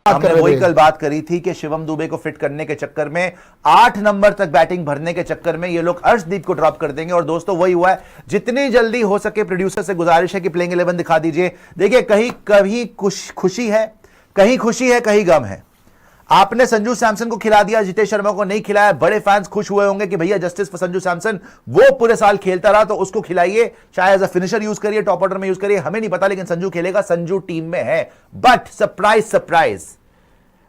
हमने वही कल बात करी थी कि शिवम दुबे को फिट करने के चक्कर में 8 नंबर तक बैटिंग भरने के चक्कर में ये लोग अर्शदीप को ड्रॉप कर देंगे। और दोस्तों वही हुआ है। जितनी जल्दी हो सके प्रोड्यूसर से गुजारिश है कि प्लेइंग 11 दिखा दीजिए। देखिए कहीं कहीं खुशी है, कहीं गम है। आपने संजू सैमसन को खिला दिया, जितेश शर्मा को नहीं खिलाया। बड़े फैंस खुश हुए होंगे कि भैया जस्टिस फॉर संजू सैमसन, वो पूरे साल खेलता रहा तो उसको खिलाइए, चाहे एज अ फिनिशर यूज करिए, टॉप ऑर्डर में यूज करिए, हमें नहीं पता, लेकिन संजू खेलेगा, संजू टीम में है। बट सरप्राइज सरप्राइज,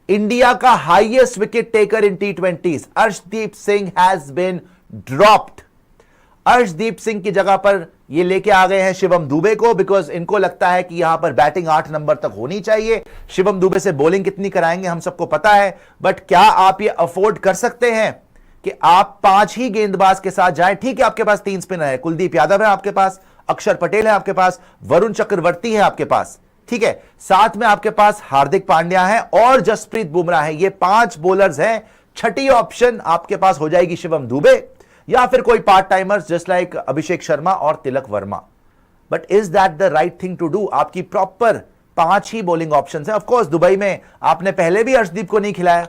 इंडिया का highest wicket taker in T20s Arshdeep Singh has been dropped. Arshdeep Singh की जगह पर ये लेके आ गए हैं शिवम दुबे को, बिकॉज इनको लगता है कि यहां पर बैटिंग 8 नंबर तक होनी चाहिए। शिवम दुबे से बॉलिंग कितनी कराएंगे हम सबको पता है, बट क्या आप ये अफोर्ड कर सकते हैं कि आप 5 ही गेंदबाज के साथ जाएं? ठीक है, आपके पास 3 स्पिनर है, कुलदीप यादव है आपके पास, अक्षर पटेल है आपके पास, वरुण चक्रवर्ती है आपके पास, ठीक है, साथ में आपके पास हार्दिक पांड्या है और जसप्रीत बुमराह है। ये 5 बॉलर्स हैं। छठी ऑप्शन आपके पास हो जाएगी शिवम दुबे या फिर कोई part timers just like Abhishek Sharma और Tilak Varma. But is that the right thing to do? आपकी प्रॉपर 5 ही बॉलिंग ऑप्शंस है। ऑफ कोर्स दुबई में आपने पहले भी अर्शदीप को नहीं खिलाया,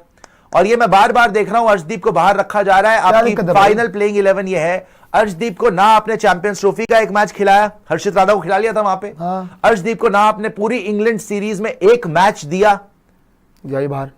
और ये मैं बार बार देख रहा हूं अर्शदीप को बाहर रखा जा रहा है। आपकी फाइनल प्लेइंग 11 ये है। अर्शदीप को ना आपने चैंपियंस ट्रॉफी का एक मैच खिलाया, हर्षित राणा को खिला लिया था वहां पे। अर्शदीप को ना आपने पूरी इंग्लैंड सीरीज में एक मैच दिया, यही बाहर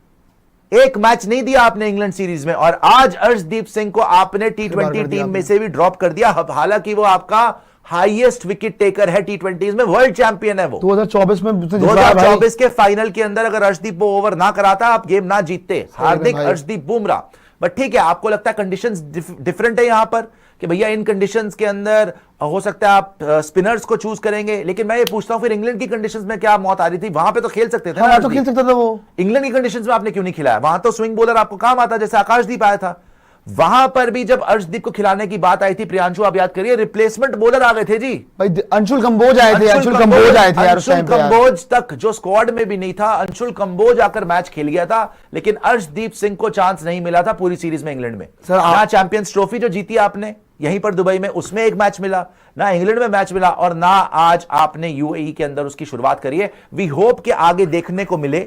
एक मैच नहीं दिया आपने इंग्लैंड सीरीज में, और आज अर्शदीप सिंह को आपने T20 टीम में से भी ड्रॉप कर दिया। हालांकि वो आपका हाईएस्ट विकेट टेकर है T20s में, वर्ल्ड चैंपियन है वो। 2024 के फाइनल के अंदर अगर अर्शदीप वो ओवर ना कराता, आप गेम ना जीतते। हार्दिक, अर्शदीप, बुमराह। बट ठीक है, आपको लगता है कंडीशंस डिफरेंट है यहां पर कि भैया इन कंडीशंस के अंदर हो सकता है आप स्पिनर्स को चूज करेंगे, लेकिन मैं ये पूछता हूं फिर इंग्लैंड की कंडीशंस में क्या मौत आ रही थी? वहां पे तो खेल सकते थे। हाँ, तो खेल सकता था वो। इंग्लैंड की कंडीशंस में आपने क्यों नहीं खिलाया? वहां तो स्विंग बॉलर आपको काम आता, जैसे आकाशदीप आया था। वहां पर भी जब अर्शदीप को खिलाने की बात आई थी, प्रियांशु आप याद करिए, रिप्लेसमेंट बॉलर आ गए थे जी भाई। अंशुल कंबोज आए थे, अंशुल कंबोज तक जो स्क्वाड में भी नहीं था, अंशुल कंबोज आकर मैच खेल गया था, लेकिन अर्शदीप सिंह को चांस नहीं मिला था पूरी सीरीज में इंग्लैंड में। ना चैंपियंस ट्रॉफी जो जीती आपने यहीं पर दुबई में, उसमें एक मैच मिला, ना इंग्लैंड में मैच मिला, और ना आज आपने यूएई के अंदर उसकी शुरुआत करी है। वी होप कि आगे देखने को मिले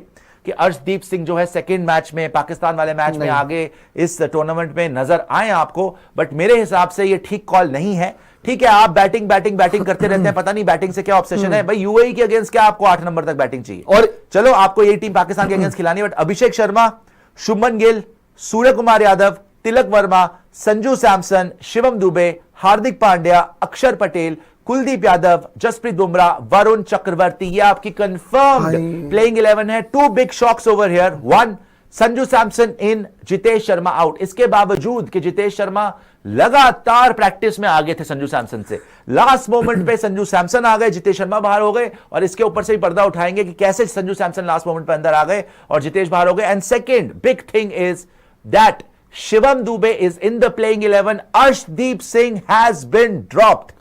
कि अर्शदीप सिंह जो है सेकंड मैच में, पाकिस्तान वाले मैच में आगे इस टूर्नामेंट में नजर आए आपको। बट मेरे हिसाब से ये ठीक कॉल नहीं है। ठीक है, आप बैटिंग करते रहते हैं, पता नहीं बैटिंग से क्या ऑब्सेशन है भाई। यूएई के अगेंस्ट क्या आपको 8 नंबर तक बैटिंग चाहिए? और चलो आपको यही टीम पाकिस्तान के अगेंस्ट खिलानी, बट अभिषेक शर्मा, शुभमन गिल, सूर्य कुमार यादव, तिलक वर्मा, संजू सैमसन, शिवम दुबे, हार्दिक पांड्या, अक्षर पटेल, कुलदीप यादव, जसप्रीत बुमराह, वरुण चक्रवर्ती, ये आपकी कंफर्म्ड प्लेइंग 11 है। 2 big shocks over here. 1, Sanju Samson in, Jitesh Sharma out. इसके बावजूद कि जितेश शर्मा लगातार प्रैक्टिस में आगे थे संजू सैमसन से, लास्ट मोमेंट पे संजू सैमसन आ गए, जितेश शर्मा बाहर हो गए, और इसके ऊपर से ही पर्दा उठाएंगे कि कैसे संजू सैमसन लास्ट मोमेंट पे अंदर आ गए और जितेश बाहर हो गए। And second big thing is that Shivam Dube is in the playing 11. Arshdeep Singh has been dropped.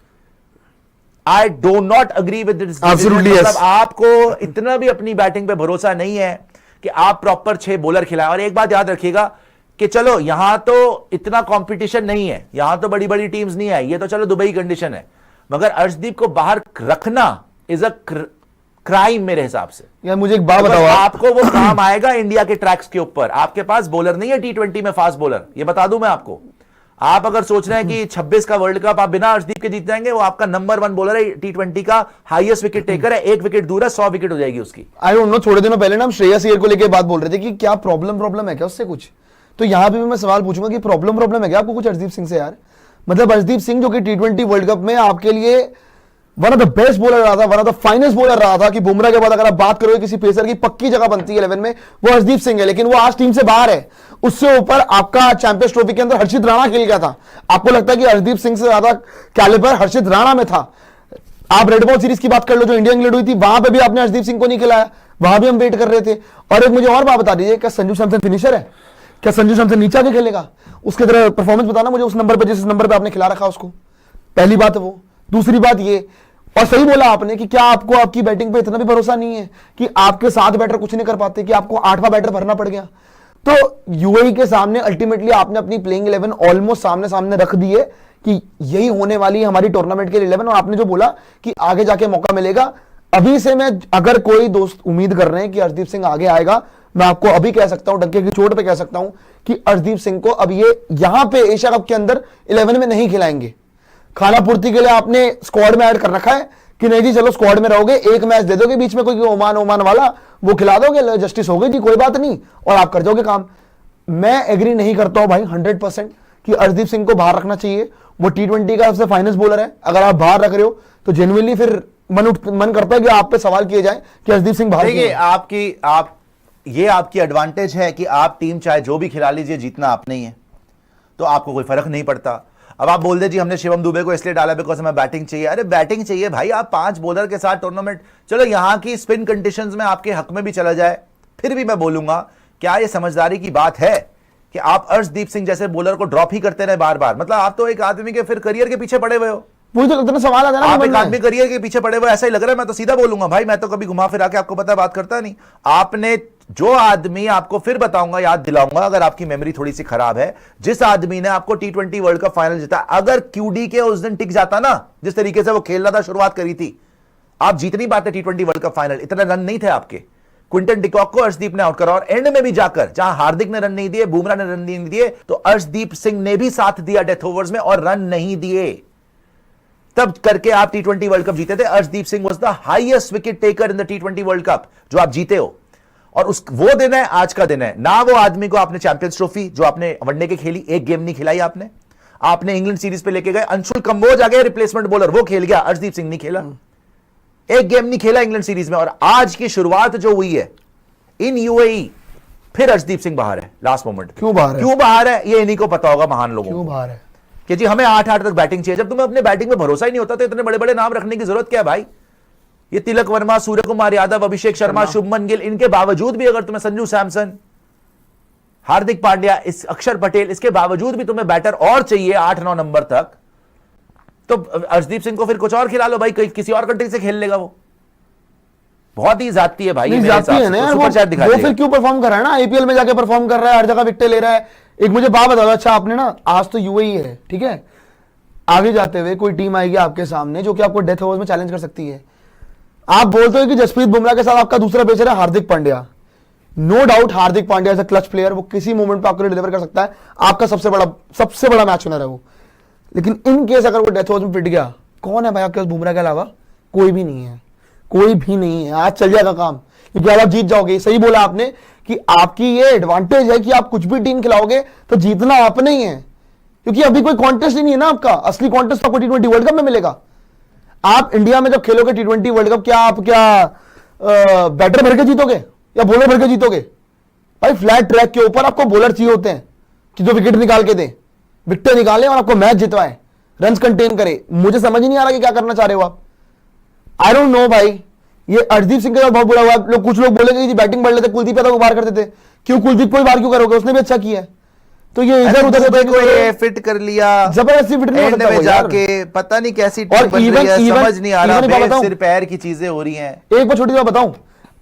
I do not agree with this. Absolutely yes. मतलब आपको इतना भी अपनी बैटिंग पे भरोसा नहीं है कि आप प्रॉपर 6 बॉलर खिलाएं। और एक बात याद रखिएगा कि चलो यहां तो इतना कंपटीशन नहीं है, यहां तो बड़ी बड़ी टीम्स नहीं है, ये तो चलो दुबई कंडीशन है, मगर अर्शदीप को बाहर रखना इज अ क्राइम मेरे हिसाब से। यार मुझे एक बात बताओ, आपको वो काम आएगा इंडिया के ट्रैक्स के ऊपर। आपके पास बॉलर नहीं है T20 में फास्ट बॉलर, ये बता दूं मैं आपको। आप अगर सोच रहे हैं कि 26 का वर्ल्ड कप आप बिना अर्शदीप के जीत जाएंगे, वो आपका नंबर 1 बॉलर है, T20 का हाईएस्ट विकेट टेकर है, 1 विकेट दूर है, 100 विकेट हो जाएगी उसकी। आई डोंट नो, थोड़े दिनों पहले ना हम श्रेयस अय्यर को लेके बात बोल रहे थे कि क्या प्रॉब्लम है क्या उससे कुछ, तो यहां पे भी मैं सवाल पूछूंगा कि प्रॉब्लम है क्या आपको कुछ अर्शदीप सिंह से? यार मतलब अर्शदीप सिंह जो कि T20 वर्ल्ड कप में आपके लिए one of the best bowler रहा था, one of the finest bowler रहा था, कि बुमराह के बाद अगर आप बात करोगे किसी पेसर की पक्की जगह बनती है 11 में, वो अर्शदीप सिंह है, लेकिन वो आज टीम से बाहर है। उससे ऊपर आपका चैंपियंस ट्रॉफी के अंदर हर्षित राणा खेल गया था। आपको लगता है कि अर्शदीप सिंह से ज्यादा कैलिबर हर्षित राणा में था? आप रेड बॉल सीरीज की बात कर लो जो इंडिया इंग्लैंड हुई थी, वहां पे भी आपने अर्शदीप सिंह को नहीं खिलाया, वहां भी हम वेट कर रहे थे। और एक मुझे और बात बता दीजिए, क्या संजू सैमसन फिनिशर है? क्या संजू सैमसन नीचे आके खेलेगा? उसके तरह परफॉर्मेंस बताना मुझे उस नंबर पर, जिस नंबर पर आपने खिला रखा उसको। पहली बात है वो। दूसरी बात ये, और सही बोला आपने कि क्या आपको आपकी बैटिंग पे इतना भी भरोसा नहीं है कि आपके 7 बैटर कुछ नहीं कर पाते, कि आपको 8वां बैटर भरना पड़ गया? तो यूएई के सामने अल्टीमेटली आपने अपनी प्लेइंग 11 ऑलमोस्ट सामने रख दी है कि यही होने वाली है हमारी टूर्नामेंट के 11। और आपने जो बोला कि आगे जाके मौका मिलेगा, अभी से मैं, अगर कोई दोस्त उम्मीद कर रहे हैं कि अर्शदीप सिंह आगे आएगा, मैं आपको अभी कह सकता हूं, डंके की चोट पे कह सकता हूं कि अर्शदीप सिंह को अब ये यहां पे एशिया कप के अंदर 11 में नहीं खिलाएंगे। खाना पूर्ति के लिए आपने स्क्वाड में ऐड कर रखा है कि नहीं जी चलो स्क्वाड में रहोगे, एक मैच दे दोगे बीच में कोई ओमान वाला, वो खिला दोगे, जस्टिस हो गई जी, कोई बात नहीं, और आप कर दोगे काम। मैं एग्री नहीं करता हूं भाई 100% कि अर्शदीप सिंह को बाहर रखना चाहिए। वो T20 का सबसे फाइनेस्ट बॉलर है, अगर आप बाहर रख रहे हो तो जेन्युइनली फिर मन करता है कि आप पे सवाल किए जाए कि अर्शदीप सिंह बाहर। देखिए ये आपकी एडवांटेज है कि आप टीम चाहे जो भी खिला लीजिए, जीतना आपने ही है, तो आपको कोई फर्क नहीं पड़ता। अब आप बोल दे जी हमने शिवम दुबे को इसलिए डाला बिकॉज हमें बैटिंग चाहिए। अरे बैटिंग चाहिए भाई, आप 5 बॉलर के साथ टूर्नामेंट, चलो यहां की स्पिन कंडीशंस में आपके हक में भी चला जाए, फिर भी मैं बोलूंगा क्या ये समझदारी की बात है कि आप अर्शदीप सिंह जैसे बॉलर को ड्रॉप ही करते रहे बार बार? मतलब आप तो एक आदमी के फिर करियर के पीछे पड़े हुए हो। मुझे तो लगता है सवाल आता है ना, आप एक आदमी करियर के पीछे पड़े हुए, ऐसा ही लग रहा है। मैं तो सीधा बोलूंगा भाई, मैं तो कभी घुमा फिरा के आपको पता बात करता नहीं। आपने जो आदमी, आपको फिर बताऊंगा, याद दिलाऊंगा अगर आपकी मेमोरी थोड़ी सी खराब है, जिस आदमी ने आपको T20 वर्ल्ड कप फाइनल जीता, अगर QD के उस दिन टिक जाता ना, जिस तरीके से वो खेल रहा था, शुरुआत करी थी, आप जीत नहीं पाते T20 वर्ल्ड कप फाइनल। इतने रन नहीं थे आपके। क्विंटन डिकॉक को अर्शदीप ने आउट करा, और एंड में भी जाकर जहां हार्दिक ने रन नहीं दिए, बुमराह ने रन नहीं दिए, तो अर्शदीप सिंह ने भी साथ दिया डेथ ओवर्स में और रन नहीं दिए, तब करके आप T20 वर्ल्ड कप जीते थे। Arshdeep Singh was the highest wicket taker in the T20 world cup जो आप जीते हो, और वो दिन है, आज का दिन है ना। वो आदमी को आपने चैंपियंस ट्रॉफी जो आपने वनडे के खेली, एक गेम नहीं खिलाई आपने इंग्लैंड सीरीज पे लेके गए, अंशुल कंबोज आ गए रिप्लेसमेंट बॉलर, वो खेल गया, अर्शदीप सिंह नहीं खेला, एक गेम नहीं खेला इंग्लैंड सीरीज में। और आज की शुरुआत जो हुई है इन UAE, फिर अर्शदीप सिंह बाहर है लास्ट मोमेंट। क्यों बाहर है? ये इन्हीं को पता होगा, महान लोगों क्यों बाहर है कि जी हमें 8-8 तक बैटिंग चाहिए। जब तुम्हें अपने बैटिंग में भरोसा ही नहीं होता तो इतने बड़े बड़े नाम रखने की जरूरत क्या है भाई? ये तिलक वर्मा, सूर्य कुमार यादव, अभिषेक शर्मा, शुभमन गिल, इनके बावजूद भी अगर तुम्हें संजू सैमसन, हार्दिक पांड्या, अक्षर पटेल, इसके बावजूद भी तुम्हें बैटर और चाहिए 8-9 नंबर तक, तो अर्शदीप सिंह को फिर कुछ और खिला लो भाई, किसी और कंट्री से खेल लेगा वो। बहुत ही जाती है भाई, जाती है ना यार, वो फिर क्यों परफॉर्म कर रहा है ना, IPL में जाके परफॉर्म कर रहा है, हर जगह विकेट ले रहा है। एक मुझे बात बताओ, अच्छा आपने ना, आज तो UAE है, ठीक है, आगे जाते हुए कोई टीम आएगी आपके सामने जो कि आपको डेथ ओवर्स में चैलेंज कर सकती है। आप बोलते हो कि जसप्रीत बुमराह के साथ आपका दूसरा पेसर है Hardik Pandya. No doubt Hardik Pandya as a clutch player, वो किसी मोमेंट पे आपको डिलीवर कर सकता है, आपका सबसे बड़ा मैच विनर है वो। लेकिन इन केस अगर वो डेथ ओवर्स में पिट गया, कौन है भाई आपके पास बुमराह के अलावा? कोई भी नहीं है, कोई भी नहीं है। आज चल जाएगा काम, क्योंकि आज आप जीत जाओगे। सही बोला आपने कि आपकी ये एडवांटेज है कि आप कुछ भी टीम खिलाओगे तो जीतना आपने ही है, क्योंकि अभी कोई कॉन्टेस्ट ही नहीं है ना आपका। असली कॉन्टेस्ट आपको T20 वर्ल्ड कप में मिलेगा। आप इंडिया में जब खेलोगे T20 वर्ल्ड कप, क्या आप बैटर भर के जीतोगे या बॉलर भर के जीतोगे? भाई फ्लैट ट्रैक के ऊपर आपको बॉलर चाहिए होते हैं कि जो विकेट निकाल के दे, विकेट निकाले और आपको मैच जितवाए, रन कंटेन करे। मुझे समझ ही नहीं आ रहा कि क्या करना चाह रहे हो आप। आई डोंट नो भाई, ये अर्शदीप सिंह के साथ बहुत बुरा हुआ। कुछ लोग बोलेंगे कि बैटिंग बढ़ लेते, कुलदीप यादव को बाहर कर देते। क्यों कुलदीप को बाहर क्यों करोगे? उसने भी अच्छा किया है। तो ये इधर उधर को फिट कर लिया, जबरदस्ती फिट नहीं में जाके पता नहीं कैसी टीम बन रही है, समझ नहीं आ रहा, सिर पैर की चीजें हो रही हैं। एक बार छोटी बात बताऊं,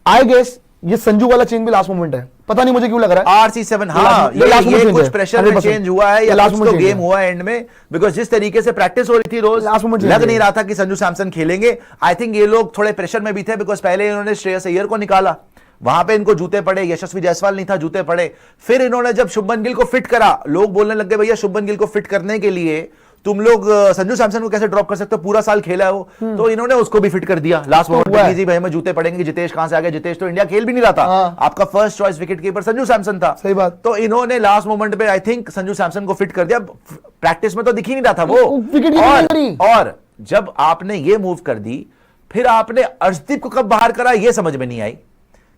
आई गेस ये संजू वाला चेंज भी लास्ट मोमेंट है, पता नहीं मुझे क्यों लग रहा है। RC7, हाँ, ये कुछ प्रेशर में चेंज हुआ है या कुछ तो गेम हुआ है एंड में, बिकॉज जिस तरीके से प्रैक्टिस हो रही थी रोज, लग नहीं रहा था कि संजू सैमसन खेलेंगे। आई थिंक ये लोग थोड़े प्रेशर में भी थे, बिकॉज पहले इन्होंने श्रेयस अय्यर को निकाला, वहां पे इनको जूते पड़े, यशस्वी जायसवाल नहीं था, जूते पड़े। फिर इन्होंने जब शुभमन गिल को फिट करा, लोग बोलने लगे भैया शुभमन गिल को फिट करने के लिए तुम लोग संजू सैमसन को कैसे ड्रॉप कर सकते हो, पूरा साल खेला है वो। तो इन्होंने उसको भी फिट कर दिया लास्ट मोमेंट पे, जी भाई हमें जूते पड़ेंगे। जितेश कहां से आ गया? जितेश तो इंडिया खेल भी नहीं रहा था। आपका first choice wicket keeper Sanju Samson था। सही बात। तो इन्होंने लास्ट मोमेंट पे आई थिंक संजू सैमसन को फिट कर दिया। प्रैक्टिस में तो दिख ही नहीं रहा था वो। और जब आपने ये मूव कर दी, फिर आपने अर्शदीप को कब बाहर करा, ये समझ में नहीं आई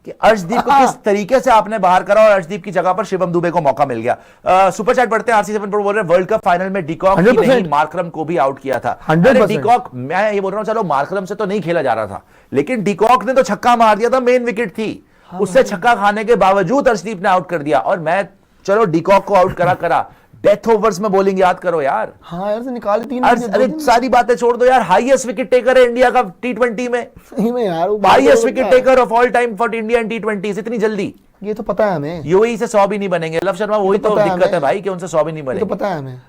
कि अर्शदीप को किस तरीके से आपने बाहर करा, और अर्शदीप की जगह पर शिवम दुबे को मौका मिल गया। सुपर चैट पढ़ते हैं, RC7 पर बोल रहे हैं वर्ल्ड कप फाइनल में डिकॉक ही नहीं मार्करम को भी आउट किया था। डिकॉक, मैं ये बोल रहा हूं चलो मार्करम से तो नहीं खेला जा रहा था, लेकिन डिकॉक ने तो छक्का मार दिया था, मेन विकेट थी, उससे छक्का खाने के बावजूद अर्शदीप ने आउट कर दिया। और मैं चलो डिकॉक को आउट करा डेथ ओवर्स में बॉलिंग याद करो यार। हाँ यार, निकाले 3। अरे सारी बातें छोड़ दो यार, हाईएस्ट विकेट टेकर है इंडिया का T20 में। सही में यार, highest wicket taker of all time for India in T20 इतनी जल्दी। ये तो पता है हमें। UAE से 100 भी नहीं बनेंगे। लव शर्मा, वही तो दिक्कत है भाई कि उनसे 100 भी नहीं बनेंगे। तो पता है हमें।